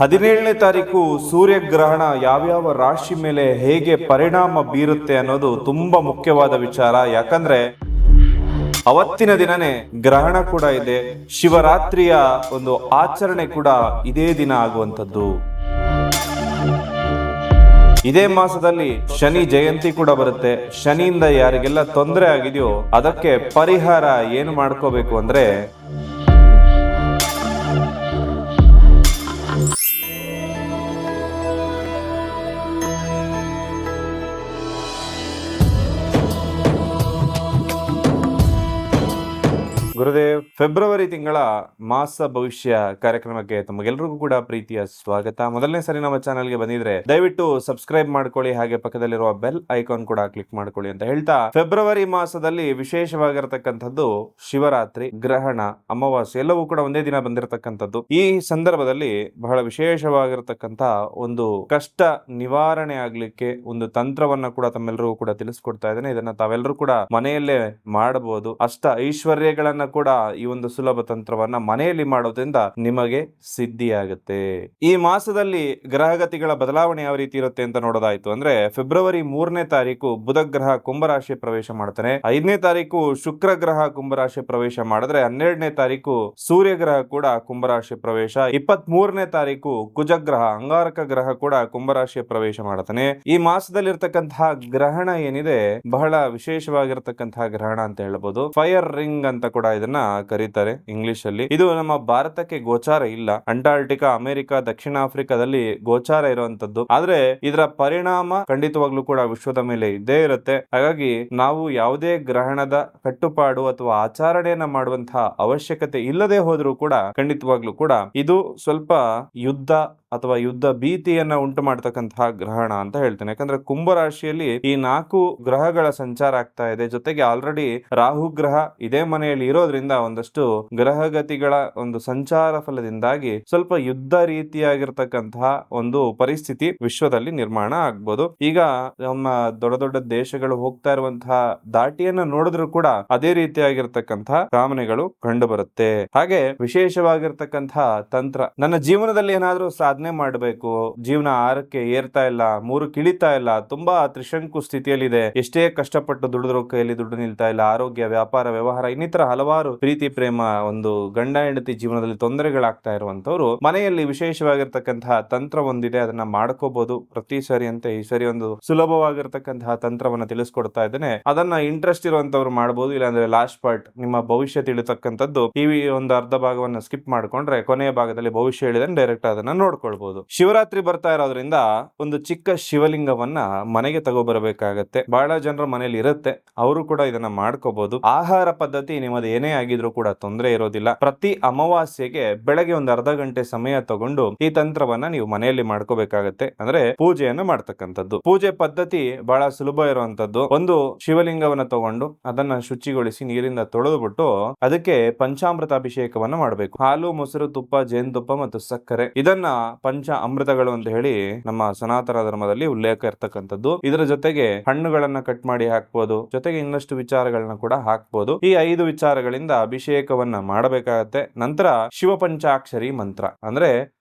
17ನೇ ತಾರೀಕು ಸೂರ್ಯಗ್ರಹಣ ಯಾವ್ಯಾವ ರಾಶಿ ಮೇಲೆ ಹೇಗೆ ಪರಿಣಾಮ ಬೀರುತ್ತೆ ಅನ್ನೋದು ತುಂಬಾ ಮುಖ್ಯವಾದ ವಿಚಾರ. ಯಾಕಂದ್ರೆ ಅವತ್ತಿನ ದಿನನೇ ಗ್ರಹಣ ಕೂಡ ಇದೆ, ಶಿವರಾತ್ರಿಯ ಒಂದು ಆಚರಣೆ ಕೂಡ ಇದೇ ದಿನ ಆಗುವಂಥದ್ದು. ಇದೇ ಮಾಸದಲ್ಲಿ ಶನಿ ಜಯಂತಿ ಕೂಡ ಬರುತ್ತೆ. ಶನಿಯಿಂದ ಯಾರಿಗೆಲ್ಲ ತೊಂದರೆ ಆಗಿದೆಯೋ ಅದಕ್ಕೆ ಪರಿಹಾರ ಏನು ಮಾಡ್ಕೋಬೇಕು ಅಂದ್ರೆ, ಗುರುದೇವ್, ಫೆಬ್ರವರಿ ತಿಂಗಳ ಮಾಸ ಭವಿಷ್ಯ ಕಾರ್ಯಕ್ರಮಕ್ಕೆ ತಮಗೆಲ್ಲರಿಗೂ ಕೂಡ ಪ್ರೀತಿಯ ಸ್ವಾಗತ. ಮೊದಲನೇ ಸರಿ ನಮ್ಮ ಚಾನೆಲ್ಗೆ ಬಂದಿದ್ರೆ ದಯವಿಟ್ಟು ಸಬ್ಸ್ಕ್ರೈಬ್ ಮಾಡ್ಕೊಳ್ಳಿ, ಹಾಗೆ ಪಕ್ಕದಲ್ಲಿರುವ ಬೆಲ್ ಐಕಾನ್ ಕೂಡ ಕ್ಲಿಕ್ ಮಾಡ್ಕೊಳ್ಳಿ ಅಂತ ಹೇಳ್ತಾ, ಫೆಬ್ರವರಿ ಮಾಸದಲ್ಲಿ ವಿಶೇಷವಾಗಿರತಕ್ಕಂಥದ್ದು ಶಿವರಾತ್ರಿ, ಗ್ರಹಣ, ಅಮಾವಾಸ್ಯೆ ಎಲ್ಲವೂ ಕೂಡ ಒಂದೇ ದಿನ ಬಂದಿರತಕ್ಕಂಥದ್ದು. ಈ ಸಂದರ್ಭದಲ್ಲಿ ಬಹಳ ವಿಶೇಷವಾಗಿರತಕ್ಕಂಥ ಒಂದು ಕಷ್ಟ ನಿವಾರಣೆ ಆಗ್ಲಿಕ್ಕೆ ಒಂದು ತಂತ್ರವನ್ನ ಕೂಡ ತಮ್ಮೆಲ್ಲರಿಗೂ ಕೂಡ ತಿಳಿಸ್ಕೊಡ್ತಾ ಇದ್ದೇನೆ. ಇದನ್ನ ತಾವೆಲ್ಲರೂ ಕೂಡ ಮನೆಯಲ್ಲೇ ಮಾಡಬಹುದು. ಅಷ್ಟ ಐಶ್ವರ್ಯಗಳನ್ನ ಕೂಡ ಈ ಒಂದು ಸುಲಭ ತಂತ್ರವನ್ನ ಮನೆಯಲ್ಲಿ ಮಾಡೋದ್ರಿಂದ ನಿಮಗೆ ಸಿದ್ಧಿಯಾಗುತ್ತೆ. ಈ ಮಾಸದಲ್ಲಿ ಗ್ರಹಗತಿಗಳ ಬದಲಾವಣೆ ಯಾವ ರೀತಿ ಇರುತ್ತೆ ಅಂತ ನೋಡೋದಾಯ್ತು ಅಂದ್ರೆ, ಫೆಬ್ರವರಿ 3ನೇ ತಾರೀಕು ಬುಧ ಗ್ರಹ ಕುಂಭರಾಶಿ ಪ್ರವೇಶ ಮಾಡ್ತಾನೆ. 5ನೇ ತಾರೀಕು ಶುಕ್ರ ಗ್ರಹ ಕುಂಭರಾಶಿ ಪ್ರವೇಶ ಮಾಡಿದ್ರೆ, 12ನೇ ತಾರೀಕು ಸೂರ್ಯ ಗ್ರಹ ಕೂಡ ಕುಂಭರಾಶಿ ಪ್ರವೇಶ, 23ನೇ ತಾರೀಕು ಕುಜಗ್ರಹ ಅಂಗಾರಕ ಗ್ರಹ ಕೂಡ ಕುಂಭರಾಶಿಯ ಪ್ರವೇಶ ಮಾಡ್ತಾನೆ. ಈ ಮಾಸದಲ್ಲಿ ಇರ್ತಕ್ಕಂತಹ ಗ್ರಹಣ ಏನಿದೆ ಬಹಳ ವಿಶೇಷವಾಗಿರ್ತಕ್ಕಂತಹ ಗ್ರಹಣ ಅಂತ ಹೇಳ್ಬೋದು. ಫೈರ್ ರಿಂಗ್ ಅಂತ ಕೂಡ ಇದನ್ನ ಕರೀತಾರೆ ಇಂಗ್ಲಿಷ್ ಅಲ್ಲಿ. ಇದು ನಮ್ಮ ಭಾರತಕ್ಕೆ ಗೋಚಾರ ಇಲ್ಲ. ಅಂಟಾರ್ಟಿಕಾ, ಅಮೆರಿಕ, ದಕ್ಷಿಣ ಆಫ್ರಿಕಾದಲ್ಲಿ ಗೋಚಾರ ಇರುವಂತದ್ದು. ಆದ್ರೆ ಇದರ ಪರಿಣಾಮ ಖಂಡಿತವಾಗ್ಲೂ ಕೂಡ ವಿಶ್ವದ ಮೇಲೆ ಇದ್ದೇ ಇರುತ್ತೆ. ಹಾಗಾಗಿ ನಾವು ಯಾವುದೇ ಗ್ರಹಣದ ಕಟ್ಟುಪಾಡು ಅಥವಾ ಆಚರಣೆಯನ್ನ ಮಾಡುವಂತಹ ಅವಶ್ಯಕತೆ ಇಲ್ಲದೆ ಹೋದ್ರೂ ಕೂಡ ಖಂಡಿತವಾಗ್ಲೂ ಕೂಡ ಇದು ಸ್ವಲ್ಪ ಯುದ್ಧ ಅಥವಾ ಯುದ್ಧ ಭೀತಿಯನ್ನ ಉಂಟು ಮಾಡತಕ್ಕಂತಹ ಗ್ರಹಣ ಅಂತ ಹೇಳ್ತೇನೆ. ಯಾಕಂದ್ರೆ ಕುಂಭರಾಶಿಯಲ್ಲಿ ಈ 4 ಗ್ರಹಗಳ ಸಂಚಾರ ಆಗ್ತಾ ಇದೆ. ಜೊತೆಗೆ ಆಲ್ರೆಡಿ ರಾಹು ಗ್ರಹ ಇದೇ ಮನೆಯಲ್ಲಿ ಇರೋದ್ರಿಂದ ಒಂದಷ್ಟು ಗ್ರಹಗತಿಗಳ ಒಂದು ಸಂಚಾರ ಫಲದಿಂದಾಗಿ ಸ್ವಲ್ಪ ಯುದ್ಧ ರೀತಿಯಾಗಿರ್ತಕ್ಕಂತಹ ಒಂದು ಪರಿಸ್ಥಿತಿ ವಿಶ್ವದಲ್ಲಿ ನಿರ್ಮಾಣ ಆಗ್ಬೋದು. ಈಗ ನಮ್ಮ ದೊಡ್ಡ ದೊಡ್ಡ ದೇಶಗಳು ಹೋಗ್ತಾ ಇರುವಂತಹ ದಾಟಿಯನ್ನ ನೋಡಿದ್ರು ಕೂಡ ಅದೇ ರೀತಿಯಾಗಿರ್ತಕ್ಕಂತಹ ಕಾಮನೆಗಳು ಕಂಡು ಬರುತ್ತೆ. ಹಾಗೆ ವಿಶೇಷವಾಗಿರ್ತಕ್ಕಂತಹ ತಂತ್ರ, ನನ್ನ ಜೀವನದಲ್ಲಿ ಏನಾದ್ರೂ ಸಾಧನೆ ಮಾಡಬೇಕು, ಜೀವನ 6ಕ್ಕೆ ಏರ್ತಾ ಇಲ್ಲ, 3ಕ್ಕೆ ಇಳಿತಾ ಇಲ್ಲ, ತುಂಬಾ ತ್ರಿಶಂಕು ಸ್ಥಿತಿಯಲ್ಲಿದೆ, ಎಷ್ಟೇ ಕಷ್ಟಪಟ್ಟು ದುಡಿದ್ರು ಕೈಯಲ್ಲಿ ದುಡ್ಡು ನಿಲ್ತಾ ಇಲ್ಲ, ಆರೋಗ್ಯ, ವ್ಯಾಪಾರ, ವ್ಯವಹಾರ ಇನ್ನಿತರ ಹಲವಾರು ಪ್ರೀತಿ ಪ್ರೇಮ, ಒಂದು ಗಂಡ ಹೆಂಡತಿ ಜೀವನದಲ್ಲಿ ತೊಂದರೆಗಳಾಗ್ತಾ ಇರುವಂತವ್ರು ಮನೆಯಲ್ಲಿ ವಿಶೇಷವಾಗಿರ್ತಕ್ಕಂತಹ ತಂತ್ರ ಒಂದಿದೆ, ಅದನ್ನ ಮಾಡ್ಕೋಬಹುದು. ಪ್ರತಿ ಸರಿ ಅಂತ ಈ ಸರಿ ಒಂದು ಸುಲಭವಾಗಿರ್ತಕ್ಕಂತಹ ತಂತ್ರವನ್ನ ತಿಳಿಸ್ಕೊಡ್ತಾ ಇದ್ದೇನೆ. ಅದನ್ನ ಇಂಟ್ರೆಸ್ಟ್ ಇರುವಂತವ್ರು ಮಾಡಬಹುದು. ಇಲ್ಲಾಂದ್ರೆ ಲಾಸ್ಟ್ ಪಾರ್ಟ್, ನಿಮ್ಮ ಭವಿಷ್ಯ ತಿಳಿತಕ್ಕಂಥದ್ದು ಈ ಒಂದು ಅರ್ಧ ಭಾಗವನ್ನ ಸ್ಕಿಪ್ ಮಾಡ್ಕೊಂಡ್ರೆ ಕೊನೆಯ ಭಾಗದಲ್ಲಿ ಭವಿಷ್ಯ ಹೇಳಿದ್ರೆ ಡೈರೆಕ್ಟ್ ಅದನ್ನ ನೋಡ್ಕೊಳ್ಬಹುದು. ಶಿವರಾತ್ರಿ ಬರ್ತಾ ಇರೋದ್ರಿಂದ ಒಂದು ಚಿಕ್ಕ ಶಿವಲಿಂಗವನ್ನ ಮನೆಗೆ ತಗೋಬರಬೇಕಾಗತ್ತೆ. ಬಹಳ ಜನರ ಮನೆಯಲ್ಲಿ ಇರುತ್ತೆ, ಅವರು ಕೂಡ ಇದನ್ನ ಮಾಡ್ಕೋಬಹುದು. ಆಹಾರ ಪದ್ಧತಿ ನಿಮ್ಮದು ಏನೇ ಆಗಿದ್ರು ಕೂಡ ತೊಂದರೆ ಇರೋದಿಲ್ಲ. ಪ್ರತಿ ಅಮಾವಾಸ್ಯೆಗೆ ಬೆಳಗ್ಗೆ ಒಂದು ಅರ್ಧ ಗಂಟೆ ಸಮಯ ತಗೊಂಡು ಈ ತಂತ್ರವನ್ನ ನೀವು ಮನೆಯಲ್ಲಿ ಮಾಡ್ಕೋಬೇಕಾಗತ್ತೆ. ಅಂದ್ರೆ ಪೂಜೆಯನ್ನು ಮಾಡ್ತಕ್ಕಂಥದ್ದು. ಪೂಜೆ ಪದ್ಧತಿ ಬಹಳ ಸುಲಭ ಇರುವಂತದ್ದು. ಒಂದು ಶಿವಲಿಂಗವನ್ನ ತಗೊಂಡು ಅದನ್ನ ಶುಚಿಗೊಳಿಸಿ ನೀರಿಂದ ತೊಳೆದು ಬಿಟ್ಟು ಅದಕ್ಕೆ ಪಂಚಾಮೃತ ಅಭಿಷೇಕವನ್ನ ಮಾಡಬೇಕು. ಹಾಲು, ಮೊಸರು, ತುಪ್ಪ, ಜೇನುತುಪ್ಪ ಮತ್ತು ಸಕ್ಕರೆ, ಇದನ್ನ ಪಂಚ ಅಮೃತಗಳು ಅಂತ ಹೇಳಿ ನಮ್ಮ ಸನಾತನ ಧರ್ಮದಲ್ಲಿ ಉಲ್ಲೇಖ ಇರ್ತಕ್ಕಂಥದ್ದು. ಇದರ ಜೊತೆಗೆ ಹಣ್ಣುಗಳನ್ನ ಕಟ್ ಮಾಡಿ ಹಾಕ್ಬೋದು, ಜೊತೆಗೆ ಇನ್ನಷ್ಟು ವಿಚಾರಗಳನ್ನ ಕೂಡ ಹಾಕ್ಬೋದು. ಈ 5 ವಿಚಾರಗಳಿಂದ ಅಭಿಷೇಕವನ್ನ ಮಾಡಬೇಕಾಗತ್ತೆ. ನಂತರ ಶಿವ ಪಂಚಾಕ್ಷರಿ ಮಂತ್ರ ಅಂದ್ರೆ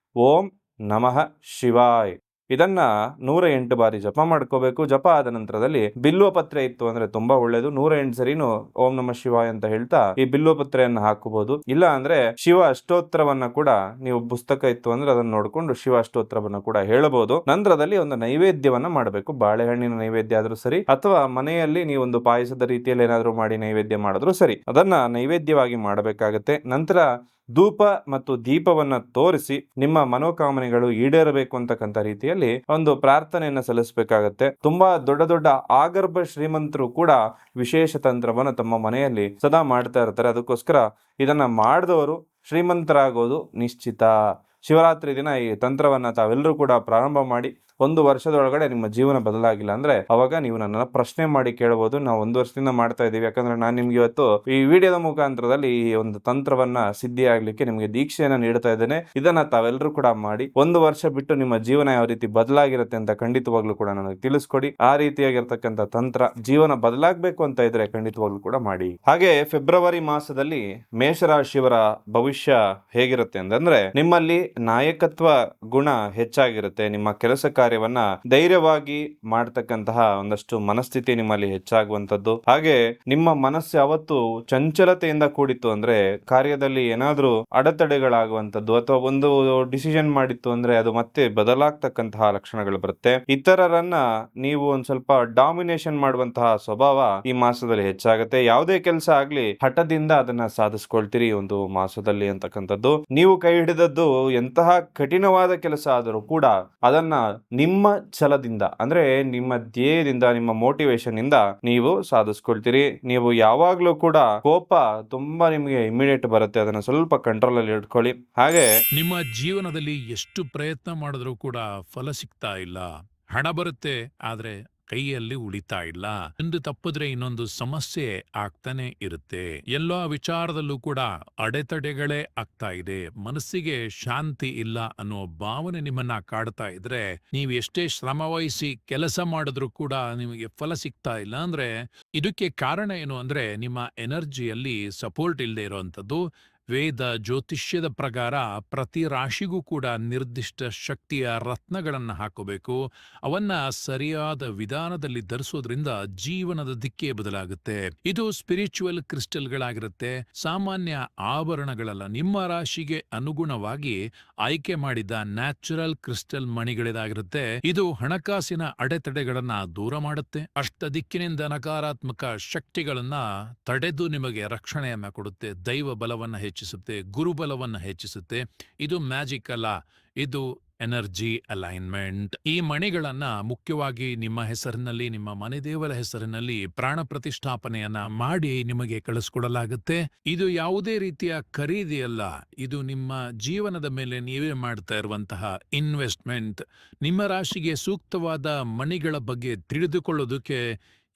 ಓಂ ನಮಃ ಶಿವಾಯ್, ಇದನ್ನ 108 ಬಾರಿ ಜಪ ಮಾಡ್ಕೋಬೇಕು. ಜಪ ಆದ ನಂತರದಲ್ಲಿ ಬಿಲ್ವ ಪತ್ರೆ ಇತ್ತು ಅಂದ್ರೆ ತುಂಬಾ ಒಳ್ಳೇದು. 108 ಸರಿನು ಓಂ ನಮಃ ಶಿವಾಯ ಅಂತ ಹೇಳ್ತಾ ಈ ಬಿಲ್ವ ಪತ್ರೆಯನ್ನ ಹಾಕಬಹುದು. ಇಲ್ಲ ಅಂದ್ರೆ ಶಿವ ಅಷ್ಟೋತ್ತರವನ್ನ ಕೂಡ, ನೀವು ಪುಸ್ತಕ ಇತ್ತು ಅಂದ್ರೆ ಅದನ್ನ ನೋಡ್ಕೊಂಡು ಶಿವ ಅಷ್ಟೋತ್ತರವನ್ನ ಕೂಡ ಹೇಳಬಹುದು. ನಂತರದಲ್ಲಿ ಒಂದು ನೈವೇದ್ಯವನ್ನ ಮಾಡಬೇಕು. ಬಾಳೆಹಣ್ಣಿನ ನೈವೇದ್ಯ ಆದ್ರೂ ಸರಿ, ಅಥವಾ ಮನೆಯಲ್ಲಿ ನೀವು ಒಂದು ಪಾಯಸದ ರೀತಿಯಲ್ಲಿ ಏನಾದ್ರೂ ಮಾಡಿ ನೈವೇದ್ಯ ಮಾಡಿದ್ರು ಸರಿ, ಅದನ್ನ ನೈವೇದ್ಯವಾಗಿ ಮಾಡಬೇಕಾಗತ್ತೆ. ನಂತರ ಧೂಪ ಮತ್ತು ದೀಪವನ್ನ ತೋರಿಸಿ ನಿಮ್ಮ ಮನೋಕಾಮನೆಗಳು ಈಡೇರಬೇಕು ಅಂತಕ್ಕಂಥ ರೀತಿಯಲ್ಲಿ ಒಂದು ಪ್ರಾರ್ಥನೆಯನ್ನ ಸಲ್ಲಿಸಬೇಕಾಗತ್ತೆ. ತುಂಬಾ ದೊಡ್ಡ ದೊಡ್ಡ ಆಗರ್ಭ ಶ್ರೀಮಂತರು ಕೂಡ ವಿಶೇಷ ತಂತ್ರವನ್ನ ತಮ್ಮ ಮನೆಯಲ್ಲಿ ಸದಾ ಮಾಡ್ತಾ ಇರ್ತಾರೆ. ಅದಕ್ಕೋಸ್ಕರ ಇದನ್ನ ಮಾಡಿದವರು ಶ್ರೀಮಂತರಾಗೋದು ನಿಶ್ಚಿತ. ಶಿವರಾತ್ರಿ ದಿನ ಈ ತಂತ್ರವನ್ನ ತಾವೆಲ್ಲರೂ ಕೂಡ ಪ್ರಾರಂಭ ಮಾಡಿ 1 ವರ್ಷದೊಳಗಡೆ ನಿಮ್ಮ ಜೀವನ ಬದಲಾಗಿಲ್ಲ ಅಂದ್ರೆ ಅವಾಗ ನೀವು ನನ್ನನ್ನ ಪ್ರಶ್ನೆ ಮಾಡಿ ಕೇಳಬಹುದು. ನಾವು 1 ವರ್ಷದಿಂದ ಮಾಡ್ತಾ ಇದೀವಿ, ಯಾಕಂದ್ರೆ ನಾನು ನಿಮ್ಗೆ ಇವತ್ತು ಈ ವಿಡಿಯೋದ ಮುಖಾಂತರದಲ್ಲಿ ಈ ಒಂದು ತಂತ್ರವನ್ನ ಸಿದ್ಧಿ ಆಗ್ಲಿಕ್ಕೆ ನಿಮ್ಗೆ ದೀಕ್ಷೆಯನ್ನ ನೀಡ್ತಾ ಇದ್ದೇನೆ. ಇದನ್ನ ತಾವೆಲ್ಲರೂ ಕೂಡ ಮಾಡಿ 1 ವರ್ಷ ಬಿಟ್ಟು ನಿಮ್ಮ ಜೀವನ ಯಾವ ರೀತಿ ಬದಲಾಗಿರುತ್ತೆ ಅಂತ ಖಂಡಿತವಾಗ್ಲೂ ಕೂಡ ನನಗೆ ತಿಳಿಸ್ಕೊಡಿ. ಆ ರೀತಿಯಾಗಿರ್ತಕ್ಕಂಥ ತಂತ್ರ ಜೀವನ ಬದಲಾಗಬೇಕು ಅಂತ ಇದ್ರೆ ಖಂಡಿತವಾಗ್ಲೂ ಕೂಡ ಮಾಡಿ. ಹಾಗೆ ಫೆಬ್ರವರಿ ಮಾಸದಲ್ಲಿ ಮೇಷರಾಶಿಯವರ ಭವಿಷ್ಯ ಹೇಗಿರುತ್ತೆ ಅಂತಂದ್ರೆ, ನಿಮ್ಮಲ್ಲಿ ನಾಯಕತ್ವ ಗುಣ ಹೆಚ್ಚಾಗಿರುತ್ತೆ. ನಿಮ್ಮ ಕೆಲಸ ಕಾರ್ಯವನ್ನ ಧೈರ್ಯವಾಗಿ ಮಾಡ್ತಕ್ಕಂತಹ ಒಂದಷ್ಟು ಮನಸ್ಥಿತಿ ನಿಮ್ಮಲ್ಲಿ ಹೆಚ್ಚಾಗುವಂತದ್ದು. ಹಾಗೆ ನಿಮ್ಮ ಮನಸ್ಸು ಯಾವತ್ತು ಚಂಚಲತೆಯಿಂದ ಕೂಡಿತ್ತು ಅಂದ್ರೆ ಕಾರ್ಯದಲ್ಲಿ ಏನಾದ್ರೂ ಅಡೆತಡೆಗಳಾಗುವಂತದ್ದು ಅಥವಾ ಒಂದು ಡಿಸಿಷನ್ ಮಾಡಿತ್ತು ಅಂದ್ರೆ ಅದು ಮತ್ತೆ ಬದಲಾಗ್ತಕ್ಕಂತಹ ಲಕ್ಷಣಗಳು ಬರುತ್ತೆ. ಇತರರನ್ನ ನೀವು ಒಂದ್ ಸ್ವಲ್ಪ ಡಾಮಿನೇಷನ್ ಮಾಡುವಂತಹ ಸ್ವಭಾವ ಈ ಮಾಸದಲ್ಲಿ ಹೆಚ್ಚಾಗುತ್ತೆ. ಯಾವುದೇ ಕೆಲಸ ಆಗ್ಲಿ ಹಠದಿಂದ ಅದನ್ನ ಸಾಧಿಸ್ಕೊಳ್ತೀರಿ ಒಂದು ಮಾಸದಲ್ಲಿ ಅಂತಕ್ಕಂಥದ್ದು. ನೀವು ಕೈ ಹಿಡಿದದ್ದು ಎಂತಹ ಕಠಿಣವಾದ ಕೆಲಸ ಆದರೂ ಕೂಡ ಅದನ್ನ ನಿಮ್ಮ ಛಲದಿಂದ ಅಂದ್ರೆ ನಿಮ್ಮ ಧ್ಯೇಯದಿಂದ, ನಿಮ್ಮ ಮೋಟಿವೇಶನ್ ಇಂದ ನೀವು ಸಾಧಿಸ್ಕೊಳ್ತೀರಿ. ನೀವು ಯಾವಾಗ್ಲೂ ಕೂಡ ಕೋಪ ತುಂಬಾ ನಿಮ್ಗೆ ಇಮಿಡಿಯೇಟ್ ಬರುತ್ತೆ, ಅದನ್ನ ಸ್ವಲ್ಪ ಕಂಟ್ರೋಲ್ ಅಲ್ಲಿ ಇಟ್ಕೊಳ್ಳಿ. ಹಾಗೆ ನಿಮ್ಮ ಜೀವನದಲ್ಲಿ ಎಷ್ಟು ಪ್ರಯತ್ನ ಮಾಡಿದ್ರೂ ಕೂಡ ಫಲ ಸಿಗ್ತಾ ಇಲ್ಲ. ಹಣ ಬರುತ್ತೆ, ಆದ್ರೆ ಕೈಯಲ್ಲಿ ಉಳಿತಾ ಇಲ್ಲ. ಒಂದು ತಪ್ಪಿದ್ರೆ ಇನ್ನೊಂದು ಸಮಸ್ಯೆ ಆಗ್ತಾನೆ ಇರುತ್ತೆ. ಎಲ್ಲೋ ವಿಚಾರದಲ್ಲೂ ಕೂಡ ಅಡೆತಡೆಗಳೇ ಆಗ್ತಾ ಇದೆ. ಮನಸ್ಸಿಗೆ ಶಾಂತಿ ಇಲ್ಲ ಅನ್ನೋ ಭಾವನೆ ನಿಮ್ಮನ್ನ ಕಾಡ್ತಾ ಇದ್ರೆ, ನೀವು ಎಷ್ಟೇ ಶ್ರಮ ವಹಿಸಿ ಕೆಲಸ ಮಾಡಿದ್ರೂ ಕೂಡ ನಿಮಗೆ ಫಲ ಸಿಗ್ತಾ ಇಲ್ಲ ಅಂದ್ರೆ ಇದಕ್ಕೆ ಕಾರಣ ಏನು ಅಂದ್ರೆ ನಿಮ್ಮ ಎನರ್ಜಿಯಲ್ಲಿ ಸಪೋರ್ಟ್ ಇಲ್ಲದೆ ಇರುವಂತದ್ದು. ವೇದ ಜ್ಯೋತಿಷ್ಯದ ಪ್ರಕಾರ ಪ್ರತಿ ರಾಶಿಗೂ ಕೂಡ ನಿರ್ದಿಷ್ಟ ಶಕ್ತಿಯ ರತ್ನಗಳನ್ನು ಹಾಕೋಬೇಕು. ಅವನ್ನ ಸರಿಯಾದ ವಿಧಾನದಲ್ಲಿ ಧರಿಸೋದ್ರಿಂದ ಜೀವನದ ದಿಕ್ಕೇ ಬದಲಾಗುತ್ತೆ. ಇದು ಸ್ಪಿರಿಚುವಲ್ ಕ್ರಿಸ್ಟಲ್ಗಳಾಗಿರುತ್ತೆ, ಸಾಮಾನ್ಯ ಆಭರಣಗಳಲ್ಲ. ನಿಮ್ಮ ರಾಶಿಗೆ ಅನುಗುಣವಾಗಿ ಆಯ್ಕೆ ಮಾಡಿದ ನ್ಯಾಚುರಲ್ ಕ್ರಿಸ್ಟಲ್ ಮಣಿಗಳಿದಾಗಿರುತ್ತೆ. ಇದು ಹಣಕಾಸಿನ ಅಡೆತಡೆಗಳನ್ನ ದೂರ ಮಾಡುತ್ತೆ. ಅಷ್ಟ ದಿಕ್ಕಿನಿಂದ ನಕಾರಾತ್ಮಕ ಶಕ್ತಿಗಳನ್ನ ತಡೆದು ನಿಮಗೆ ರಕ್ಷಣೆಯನ್ನ ಕೊಡುತ್ತೆ. ದೈವ ಬಲವನ್ನ ಹೆಚ್ಚಿಸುತ್ತೆ, ಗುರುಬಲವನ್ನ ಹೆಚ್ಚಿಸುತ್ತೆ. ಇದು ಮ್ಯಾಜಿಕ್ ಅಲ್ಲ, ಇದು ಎನರ್ಜಿ ಅಲೈನ್ಮೆಂಟ್. ಈ ಮಣಿಗಳನ್ನ ಮುಖ್ಯವಾಗಿ ನಿಮ್ಮ ಹೆಸರಿನಲ್ಲಿ, ನಿಮ್ಮ ಮನೆ ದೇವರ ಹೆಸರಿನಲ್ಲಿ ಪ್ರಾಣ ಪ್ರತಿಷ್ಠಾಪನೆಯನ್ನ ಮಾಡಿ ನಿಮಗೆ ಕಳಿಸ್ಕೊಡಲಾಗುತ್ತೆ. ಇದು ಯಾವುದೇ ರೀತಿಯ ಖರೀದಿ ಅಲ್ಲ, ಇದು ನಿಮ್ಮ ಜೀವನದ ಮೇಲೆ ನೀವೇ ಮಾಡ್ತಾ ಇರುವಂತಹ ಇನ್ವೆಸ್ಟ್ಮೆಂಟ್. ನಿಮ್ಮ ರಾಶಿಗೆ ಸೂಕ್ತವಾದ ಮಣಿಗಳ ಬಗ್ಗೆ ತಿಳಿದುಕೊಳ್ಳೋದಕ್ಕೆ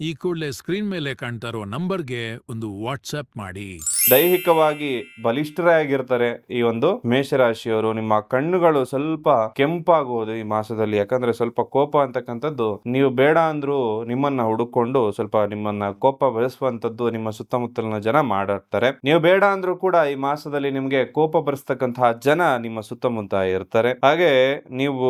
ಈ ಕೂಡಲೇ ಸ್ಕ್ರೀನ್ ಮೇಲೆ ಕಾಣ್ತಾ ಇರೋ ನಂಬರ್ಗೆ ಒಂದು ವಾಟ್ಸ್ಆಪ್ ಮಾಡಿ. ದೈಹಿಕವಾಗಿ ಬಲಿಷ್ಠರೇ ಆಗಿರ್ತಾರೆ ಈ ಒಂದು ಮೇಷರಾಶಿಯವರು. ನಿಮ್ಮ ಕಣ್ಣುಗಳು ಸ್ವಲ್ಪ ಕೆಂಪಾಗುವುದು ಈ ಮಾಸದಲ್ಲಿ, ಯಾಕಂದ್ರೆ ಸ್ವಲ್ಪ ಕೋಪ ಅಂತಕ್ಕಂಥದ್ದು ನೀವು ಬೇಡ ಅಂದ್ರೂ ನಿಮ್ಮನ್ನ ಹುಡುಕೊಂಡು ಸ್ವಲ್ಪ ನಿಮ್ಮನ್ನ ಕೋಪ ಬೆಳೆಸುವಂತದ್ದು ನಿಮ್ಮ ಸುತ್ತಮುತ್ತಲಿನ ಜನ ಮಾಡಿರ್ತಾರೆ. ನೀವು ಬೇಡ ಅಂದ್ರೂ ಕೂಡ ಈ ಮಾಸದಲ್ಲಿ ನಿಮ್ಗೆ ಕೋಪ ಬರೆಸ್ತಕ್ಕಂತಹ ಜನ ನಿಮ್ಮ ಸುತ್ತಮುತ್ತ ಇರ್ತಾರೆ. ಹಾಗೆ ನೀವು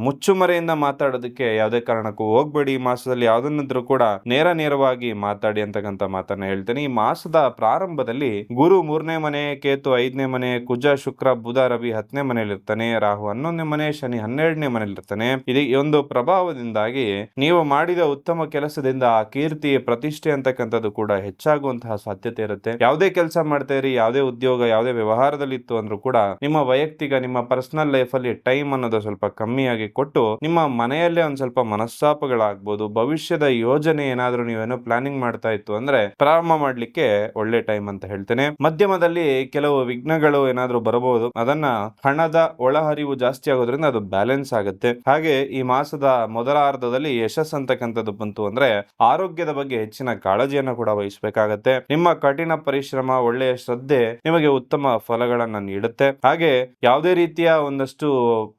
ಮುಚ್ಚುಮರೆಯಿಂದ ಮಾತಾಡೋದಕ್ಕೆ ಯಾವುದೇ ಕಾರಣಕ್ಕೂ ಹೋಗ್ಬೇಡಿ. ಈ ಮಾಸದಲ್ಲಿ ಯಾವ್ದನ್ನಾದ್ರೂ ಕೂಡ ನೇರವಾಗಿ ಮಾತಾಡಿ ಅಂತಕ್ಕಂಥ ಮಾತನ್ನ ಹೇಳ್ತೇನೆ. ಈ ಮಾಸದ ಪ್ರಾರಂಭದಲ್ಲಿ ಗುರು 3ನೇ ಮನೆ, ಕೇತು 5ನೇ ಮನೆ, ಕುಜ ಶುಕ್ರ ಬುಧ ರವಿ 10ನೇ ಮನೆಯಲ್ಲಿರ್ತಾನೆ, ರಾಹು 11ನೇ ಮನೆ, ಶನಿ 12ನೇ ಮನೆಯಲ್ಲಿರ್ತಾನೆ. ಇದು ಈ ಒಂದು ಪ್ರಭಾವದಿಂದಾಗಿ ನೀವು ಮಾಡಿದ ಉತ್ತಮ ಕೆಲಸದಿಂದ ಕೀರ್ತಿ ಪ್ರತಿಷ್ಠೆ ಅಂತಕ್ಕಂಥದ್ದು ಕೂಡ ಹೆಚ್ಚಾಗುವಂತಹ ಸಾಧ್ಯತೆ ಇರುತ್ತೆ. ಯಾವುದೇ ಕೆಲಸ ಮಾಡ್ತಾ ಇರಿ, ಯಾವುದೇ ಉದ್ಯೋಗ, ಯಾವುದೇ ವ್ಯವಹಾರದಲ್ಲಿ ಇತ್ತು ಅಂದ್ರೂ ಕೂಡ ನಿಮ್ಮ ವೈಯಕ್ತಿಕ, ನಿಮ್ಮ ಪರ್ಸನಲ್ ಲೈಫ್ ಅಲ್ಲಿ ಟೈಮ್ ಅನ್ನೋದು ಸ್ವಲ್ಪ ಕಮ್ಮಿಯಾಗಿ ಕೊಟ್ಟು ನಿಮ್ಮ ಮನೆಯಲ್ಲೇ ಒಂದ್ ಸ್ವಲ್ಪ ಮನಸ್ತಾಪಗಳಾಗ್ಬೋದು. ಭವಿಷ್ಯದ ಯೋಜನೆ ಏನಾದ್ರೂ ನೀವೇನೋ ಪ್ಲಾನಿಂಗ್ ಮಾಡ್ತಾ ಇತ್ತು ಅಂದ್ರೆ ಪ್ರಾರಂಭ ಮಾಡ್ಲಿಕ್ಕೆ ಒಳ್ಳೆ ಟೈಮ್ ಅಂತ ಹೇಳ್ತೇನೆ. ಮಧ್ಯಮದಲ್ಲಿ ಕೆಲವು ವಿಘ್ನಗಳು ಏನಾದ್ರೂ ಬರಬಹುದು, ಅದನ್ನ ಹಣದ ಒಳಹರಿವು ಜಾಸ್ತಿ ಆಗೋದ್ರಿಂದ ಅದು ಬ್ಯಾಲೆನ್ಸ್ ಆಗುತ್ತೆ. ಹಾಗೆ ಈ ಮಾಸದ ಮೊದಲ ಅರ್ಧದಲ್ಲಿ ಯಶಸ್ಸು ಅಂತಕ್ಕಂಥದ್ದು ಬಂತು ಅಂದ್ರೆ ಆರೋಗ್ಯದ ಬಗ್ಗೆ ಹೆಚ್ಚಿನ ಕಾಳಜಿಯನ್ನು ಕೂಡ ವಹಿಸಬೇಕಾಗತ್ತೆ. ನಿಮ್ಮ ಕಠಿಣ ಪರಿಶ್ರಮ, ಒಳ್ಳೆಯ ಶ್ರದ್ಧೆ ನಿಮಗೆ ಉತ್ತಮ ಫಲಗಳನ್ನ ನೀಡುತ್ತೆ. ಹಾಗೆ ಯಾವುದೇ ರೀತಿಯ ಒಂದಷ್ಟು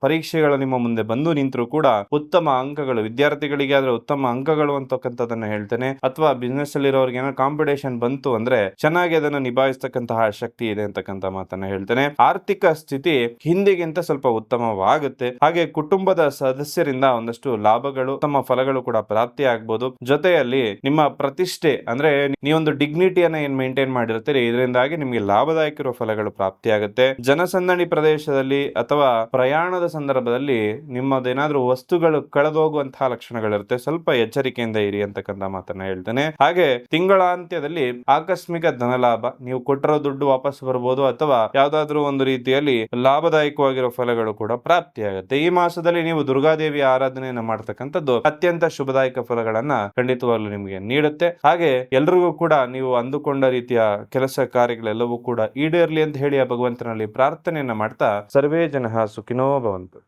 ಪರೀಕ್ಷೆಗಳು ನಿಮ್ಮ ಮುಂದೆ ಬಂದು ನಿಂತರೂ ಕೂಡ ಉತ್ತಮ ಅಂಕಗಳು, ವಿದ್ಯಾರ್ಥಿಗಳಿಗೆ ಆದ್ರೆ ಉತ್ತಮ ಅಂಕಗಳು ಅಂತಕ್ಕಂಥದ್ದನ್ನ ಹೇಳ್ತೇನೆ. ಅಥವಾ ಬಿಸ್ನೆಸ್ ಅಲ್ಲಿ ಇರೋರಿಗೆ ಏನೋ ಕಾಂಪಿಟೇಷನ್ ಬಂತು ಅಂದ್ರೆ ಚೆನ್ನಾಗಿ ಅದನ್ನು ನಿಭಾಯಿಸ್ತಕ್ಕಂತಹ ಶಕ್ತಿ ಇದೆ ಅಂತಕ್ಕಂಥ ಮಾತನ್ನ ಹೇಳ್ತೇನೆ. ಆರ್ಥಿಕ ಸ್ಥಿತಿ ಹಿಂದಿಗಿಂತ ಸ್ವಲ್ಪ ಉತ್ತಮವಾಗುತ್ತೆ. ಹಾಗೆ ಕುಟುಂಬದ ಸದಸ್ಯರಿಂದ ಒಂದಷ್ಟು ಲಾಭಗಳು, ಉತ್ತಮ ಫಲಗಳು ಕೂಡ ಪ್ರಾಪ್ತಿ ಆಗ್ಬಹುದು. ಜೊತೆಯಲ್ಲಿ ನಿಮ್ಮ ಪ್ರತಿಷ್ಠೆ ಅಂದ್ರೆ ನೀವೊಂದು ಡಿಗ್ನಿಟಿಯನ್ನ ಏನ್ ಮೇಂಟೈನ್ ಮಾಡಿರ್ತೀರಿ, ಇದರಿಂದಾಗಿ ನಿಮ್ಗೆ ಲಾಭದಾಯಕ ಇರುವ ಫಲಗಳು ಪ್ರಾಪ್ತಿ ಆಗುತ್ತೆ. ಜನಸಂದಣಿ ಪ್ರದೇಶದಲ್ಲಿ ಅಥವಾ ಪ್ರಯಾಣದ ಸಂದರ್ಭದಲ್ಲಿ ನಿಮ್ಮದೇನಾದ್ರೂ ವಸ್ತುಗಳು ಕಳೆದೋಗುವಂತಹ ಲಕ್ಷಣಗಳಿರುತ್ತೆ, ಸ್ವಲ್ಪ ಎಚ್ಚರಿಕೆಯಿಂದ ಇರಿ ಅಂತಕ್ಕಂಥ ಮಾತನ್ನ ಹೇಳ್ತೇನೆ. ಹಾಗೆ ತಿಂಗಳಾಂತ್ಯದಲ್ಲಿ ಆಕಸ್ಮಿಕ ಧನಲಾಭ, ನೀವು ಕೊಟ್ಟಿರೋ ದುಡ್ಡು ವಾಪಸ್ ಬರ್ಬೋದು ಅಥವಾ ಯಾವ್ದಾದ್ರು ಒಂದು ರೀತಿಯಲ್ಲಿ ಲಾಭದಾಯಕವಾಗಿರೋ ಫಲಗಳು ಕೂಡ ಪ್ರಾಪ್ತಿಯಾಗುತ್ತೆ. ಈ ಮಾಸದಲ್ಲಿ ನೀವು ದುರ್ಗಾದೇವಿಯ ಆರಾಧನೆಯನ್ನ ಮಾಡ್ತಕ್ಕಂಥದ್ದು ಅತ್ಯಂತ ಶುಭದಾಯಕ ಫಲಗಳನ್ನ ಖಂಡಿತವಾಗ್ಲೂ ನಿಮಗೆ ನೀಡುತ್ತೆ. ಹಾಗೆ ಎಲ್ರಿಗೂ ಕೂಡ ನೀವು ಅಂದುಕೊಂಡ ರೀತಿಯ ಕೆಲಸ ಕಾರ್ಯಗಳೆಲ್ಲವೂ ಕೂಡ ಈಡೇರ್ಲಿ ಅಂತ ಹೇಳಿ ಆ ಭಗವಂತನಲ್ಲಿ ಪ್ರಾರ್ಥನೆಯನ್ನ ಮಾಡ್ತಾ ಸರ್ವೇ ಜನಃ ಸುಖಿನೋ ಭವಂತು.